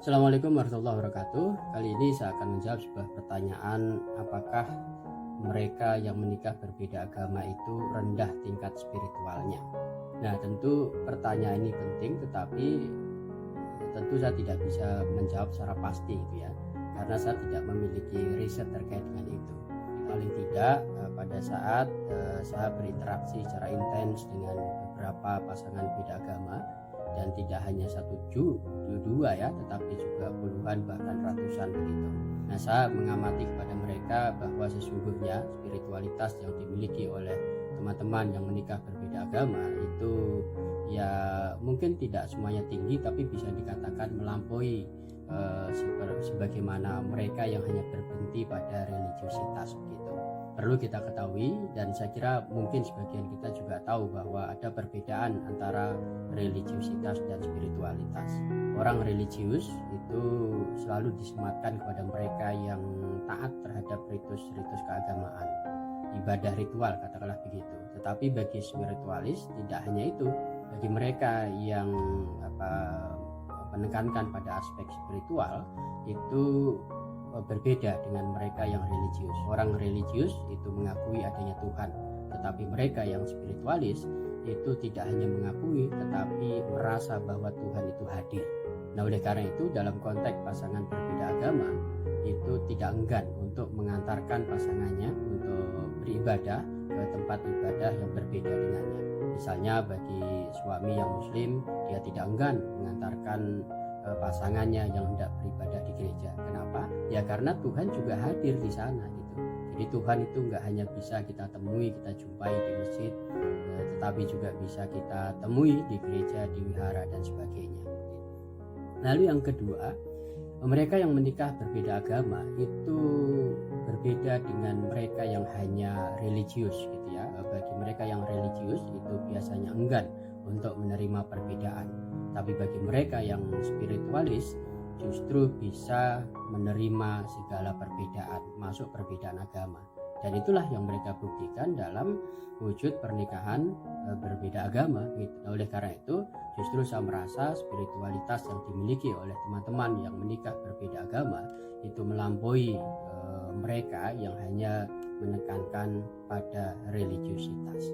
Assalamualaikum warahmatullahi wabarakatuh. Kali ini saya akan menjawab sebuah pertanyaan, apakah mereka yang menikah berbeda agama itu rendah tingkat spiritualnya. Nah, tentu pertanyaan ini penting, tetapi tentu saya tidak bisa menjawab secara pasti itu ya, karena saya tidak memiliki riset terkait dengan itu. Paling tidak pada saat saya berinteraksi secara intens dengan beberapa pasangan beda agama, dan tidak hanya satu dua ya, tetapi juga puluhan bahkan ratusan begitu. Nah, saya mengamati kepada mereka bahwa sesungguhnya spiritualitas yang dimiliki oleh teman-teman yang menikah berbeda agama itu ya mungkin tidak semuanya tinggi, tapi bisa dikatakan melampaui sebagaimana mereka yang hanya berhenti pada religiositas begitu. Perlu kita ketahui, dan saya kira mungkin sebagian kita juga tahu bahwa ada perbedaan antara religiositas dan spiritualitas. Orang religius itu selalu disematkan kepada mereka yang taat terhadap ritus-ritus keagamaan, ibadah ritual katakanlah begitu. Tetapi bagi spiritualis tidak hanya itu. Bagi mereka yang menekankan pada aspek spiritual itu berbeda dengan mereka yang religius. Orang religius itu mengakui adanya Tuhan, tetapi mereka yang spiritualis itu tidak hanya mengakui, tetapi merasa bahwa Tuhan itu hadir. Nah, oleh karena itu dalam konteks pasangan berbeda agama itu tidak enggan untuk mengantarkan pasangannya untuk beribadah ke tempat ibadah yang berbeda dengannya. Misalnya bagi suami yang muslim, dia tidak enggan mengantarkan pasangannya yang hendak beribadah di gereja. Kenapa? Ya karena Tuhan juga hadir di sana gitu. Jadi Tuhan itu nggak hanya bisa kita temui, kita jumpai di masjid, tetapi juga bisa kita temui di gereja, di wihara dan sebagainya. Lalu yang kedua, mereka yang menikah berbeda agama itu berbeda dengan mereka yang hanya religius gitu ya. Bagi mereka yang religius itu biasanya enggan untuk menerima perbedaan. Tapi bagi mereka yang spiritualis justru bisa menerima segala perbedaan, masuk perbedaan agama. Dan itulah yang mereka buktikan dalam wujud pernikahan berbeda agama gitu. Nah, oleh karena itu justru saya merasa spiritualitas yang dimiliki oleh teman-teman yang menikah berbeda agama itu melampaui mereka yang hanya menekankan pada religiositas.